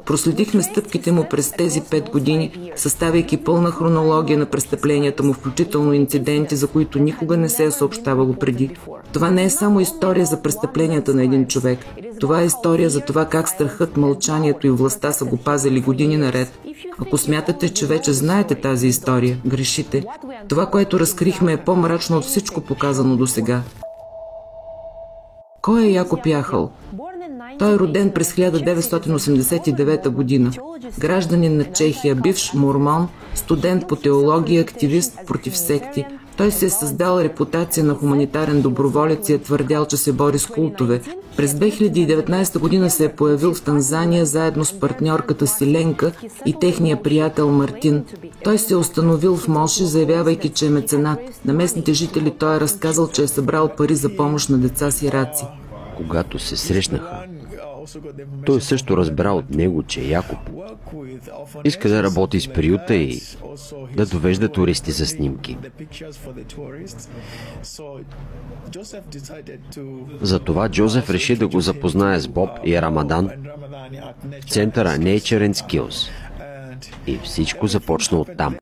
Проследихме стъпките му през тези 5 години, съставяйки пълна хронология на престъпленията му, включително инциденти, за които никога не се е съобщавало преди. Това не е само история за престъпленията на един човек. Това е история за това как страхът, мълчанието и властта са го пазили години наред. Ако смятате, че вече знаете тази история, грешите. Това, което разкрихме, е по-мрачно от всичко показано досега. Кой е Якоб Яхъл? Той е роден през 1989 година. Гражданин на Чехия, бивш мормон, студент по теология, активист против секти. Той се е създал репутация на хуманитарен доброволец и е твърдял, че се бори с култове. През 2019 година се е появил в Танзания заедно с партньорката си Ленка и техния приятел Мартин. Той се е установил в Моши, заявявайки, че е меценат. На местните жители той е разказал, че е събрал пари за помощ на деца сираци. Когато се срещнаха, той също разбра от него, че Якоб иска да работи с приюта и да довежда туристи за снимки. Затова Джозеф реши да го запознае с Боб и Рамадан в центъра Nature and Skills. И всичко започна оттам.